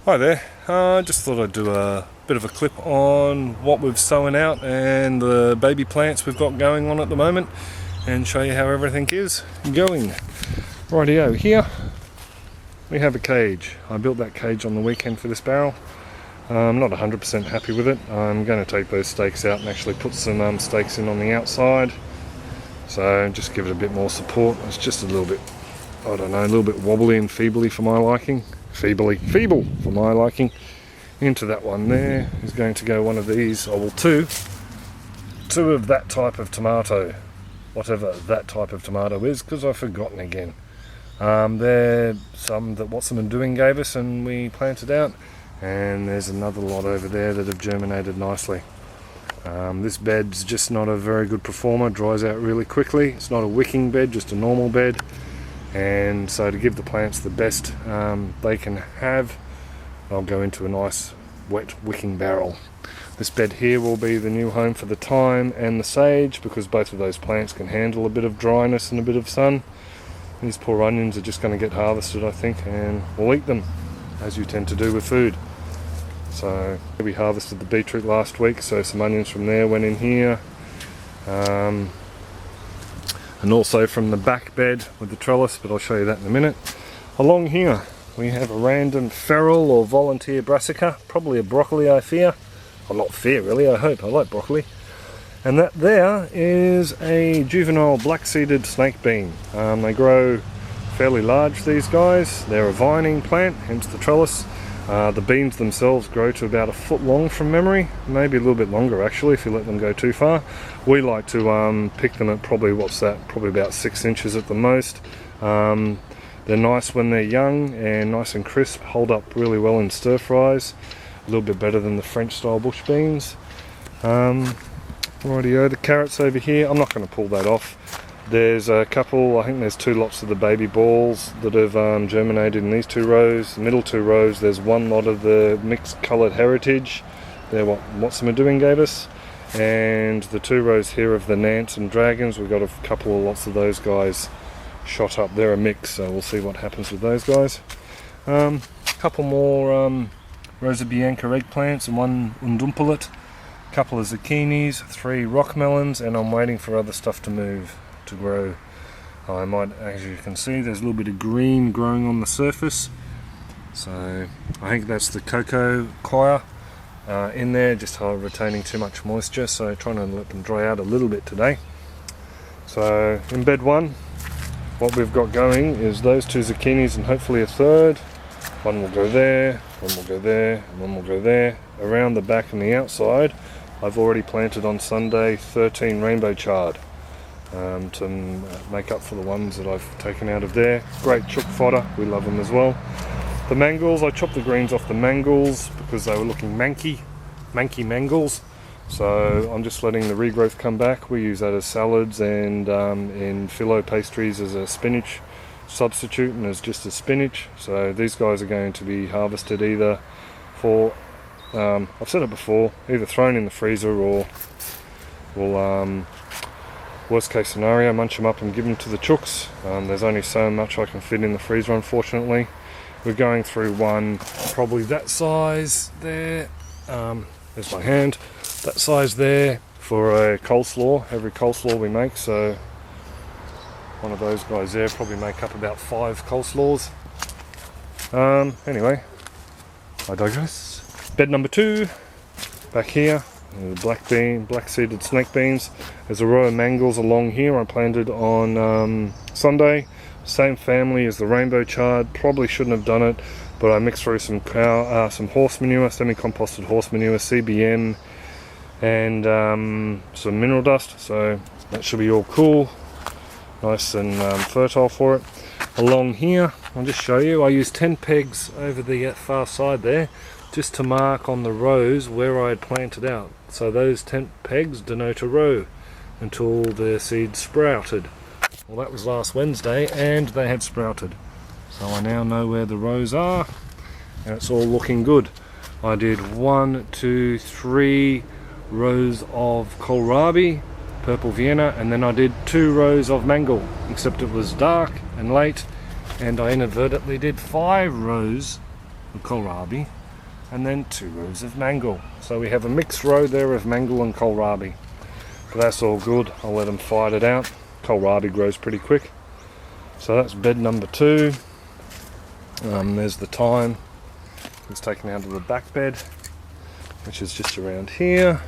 Hi there, just thought I'd do a bit of a clip on what we've sowing out and the baby plants we've got going on at the moment and show you how everything is going. Rightio, here we have a cage. I built that cage on the weekend for this barrel. I'm not 100% happy with it. I'm going to take those stakes out and actually put some stakes in on the outside, so just give it a bit more support. It's just a little bit, I don't know, a little bit wobbly and feebly for my liking. Feeble for my liking. Into that one there is going to go one of these, or well, two of that type of tomato, whatever that type of tomato is, because I've forgotten again. They're some that Watson and Doing gave us and we planted out, and there's another lot over there that have germinated nicely. This bed's just not a very good performer, dries out really quickly. It's not a wicking bed, just a normal bed. And so to give the plants the best they can have, I'll go into a nice wet wicking barrel. This bed here will be the new home for the thyme and the sage, because both of those plants can handle a bit of dryness and a bit of sun. These poor onions are just going to get harvested, I think, and we'll eat them, as you tend to do with food. So we harvested the beetroot last week, so some onions from there went in here. And also from the back bed with the trellis, but I'll show you that in a minute. Along here we have a random feral or volunteer brassica, probably a broccoli I fear. Well, not fear really, I hope. I like broccoli. And that there is a juvenile black-seeded snake bean. They grow fairly large, these guys. They're a vining plant, hence the trellis. The beans themselves grow to about 1 foot long from memory, maybe a little bit longer actually if you let them go too far. We like to pick them at probably, probably about 6 inches at the most. They're nice when they're young and nice and crisp, hold up really well in stir fries, a little bit better than the French style bush beans. Rightio, the carrots over here, I'm not going to pull that off. There's a couple, I think there's 2 lots of the baby balls that have germinated in these 2 rows. The middle 2 rows, there's 1 lot of the mixed coloured heritage. They're what Watson Doing gave us. And the 2 rows here of the Nants and Dragons, we've got a couple of lots of those guys shot up. They're a mix, so we'll see what happens with those guys. A couple more Rosa Bianca eggplants and 1 undumpulet. A couple of zucchinis, 3 rock melons, and I'm waiting for other stuff to move, to grow. I might, as you can see, there's a little bit of green growing on the surface, so I think that's the cocoa coir in there, just retaining too much moisture, so trying to let them dry out a little bit today. So in bed 1, what we've got going is those 2 zucchinis and hopefully a third. 1 will go there, 1 will go there, and 1 will go there. Around the back and the outside, I've already planted on Sunday 13 rainbow chard. To make up for the ones that I've taken out of there. Great chook fodder, we love them as well. The mangels, I chopped the greens off the mangels because they were looking manky mangels. So I'm just letting the regrowth come back. We use that as salads and in phyllo pastries as a spinach substitute and as just a spinach. So these guys are going to be harvested either for, I've said it before, either thrown in the freezer or we'll worst case scenario, munch them up and give them to the chooks. There's only so much I can fit in the freezer, unfortunately. We're going through one probably that size there. There's my hand. That size there for a coleslaw, every coleslaw we make. So one of those guys there probably make up about 5 coleslaws. Anyway, I digress. Bed number 2, back here. Black-seeded snake beans. There's a row of mangels along here I planted on Sunday. Same family as the rainbow chard. Probably shouldn't have done it, but I mixed through some horse manure, semi-composted horse manure, CBM, and some mineral dust. So that should be all cool, nice and fertile for it. Along here, I'll just show you. I used 10 pegs over the far side there, just to mark on the rows where I had planted out. So those 10 pegs denote a row until the seeds sprouted. Well, that was last Wednesday and they had sprouted. So I now know where the rows are and it's all looking good. I did 1, 2, 3 rows of kohlrabi, purple Vienna, and then I did 2 rows of mango, except it was dark and late, and I inadvertently did 5 rows of kohlrabi, and then 2 rows of mangel. So we have a mixed row there of mangel and kohlrabi. But that's all good. I'll let them fight it out. Kohlrabi grows pretty quick. So that's bed number 2. There's the thyme. It's taken out of the back bed, which is just around here.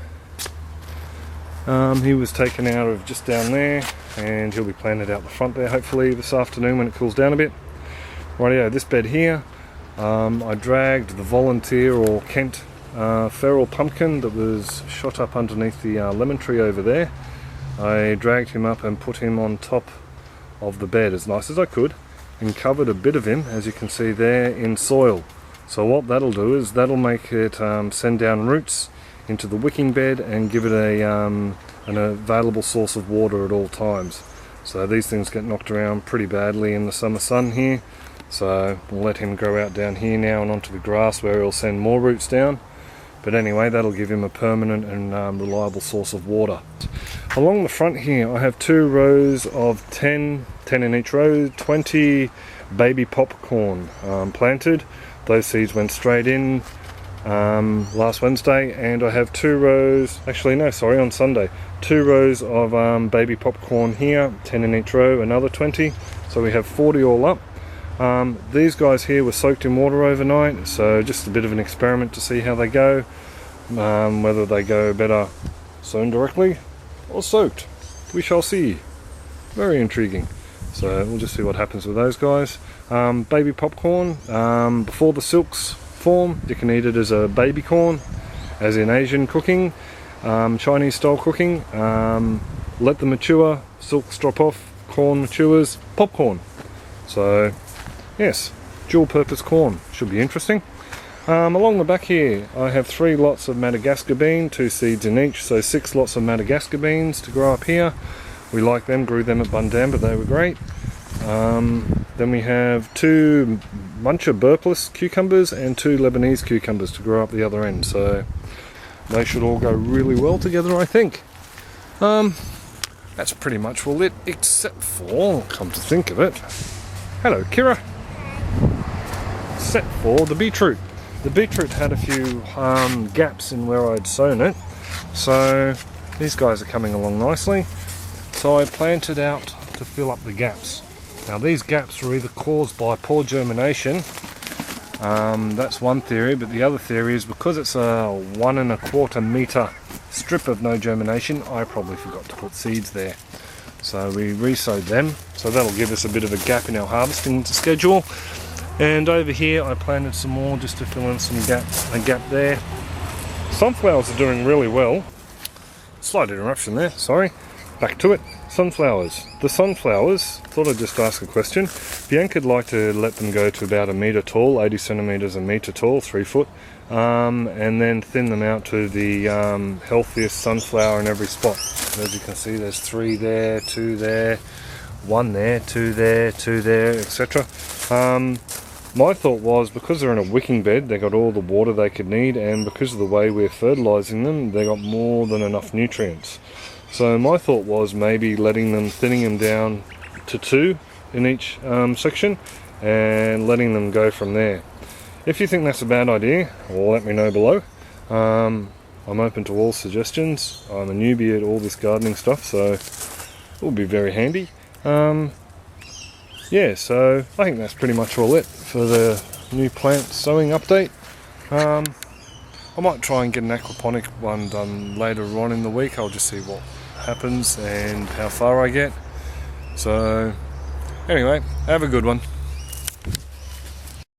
He was taken out of just down there, and he'll be planted out the front there hopefully this afternoon when it cools down a bit. Rightio, this bed here, I dragged the volunteer or Kent feral pumpkin that was shot up underneath the lemon tree over there. I dragged him up and put him on top of the bed as nice as I could, and covered a bit of him, as you can see there, in soil. So what that'll do is that'll make it send down roots into the wicking bed and give it an available source of water at all times. So these things get knocked around pretty badly in the summer sun here, so we'll let him grow out down here now and onto the grass where he'll send more roots down. But anyway, that'll give him a permanent and reliable source of water. Along the front here I have 2 rows of 10 in each row, 20 baby popcorn planted. Those seeds went straight in last Wednesday, and I have 2 rows, actually no, sorry, on Sunday, 2 rows of baby popcorn here, 10 in each row, another 20, so we have 40 all up. These guys here were soaked in water overnight, so just a bit of an experiment to see how they go, whether they go better sown directly or soaked. We shall see. Very intriguing. So we'll just see what happens with those guys. Baby popcorn, before the silks form, you can eat it as a baby corn, as in Asian cooking, Chinese style cooking. Let them mature, silks drop off, corn matures, popcorn. So yes, dual purpose corn, should be interesting. Along the back here I have 3 lots of Madagascar bean, 2 seeds in each, so 6 lots of Madagascar beans to grow up here. We like them, grew them at Bundamba, they were great. Then we have 2 Muncher burpless cucumbers and 2 Lebanese cucumbers to grow up the other end, so they should all go really well together, I think. That's pretty much all it, except for, come to think of it, hello Kira, except for the beetroot. The beetroot had a few gaps in where I'd sown it, so these guys are coming along nicely. So I planted out to fill up the gaps. Now these gaps were either caused by poor germination, that's one theory, but the other theory is because it's a 1 1/4 metre strip of no germination, I probably forgot to put seeds there. So we re-sowed them, so that'll give us a bit of a gap in our harvesting schedule. And over here I planted some more just to fill in a gap there. Sunflowers are doing really well. Slight interruption there, sorry. Back to it. Sunflowers. The sunflowers, thought I'd just ask a question. Bianca'd like to let them go to about 1 metre tall, 80 centimetres a metre tall, 3 foot, and then thin them out to the healthiest sunflower in every spot. As you can see, there's 3 there, 2 there, 1 there, 2 there, 2 there, etc. My thought was, because they're in a wicking bed, they got all the water they could need, and because of the way we're fertilising them, they got more than enough nutrients. So my thought was maybe thinning them down to 2 in each section, and letting them go from there. If you think that's a bad idea, well, let me know below. I'm open to all suggestions. I'm a newbie at all this gardening stuff, so it will be very handy. Yeah, so I think that's pretty much all it for the new plant sowing update. I might try and get an aquaponic one done later on in the week. I'll just see what happens and how far I get. So anyway, have a good one.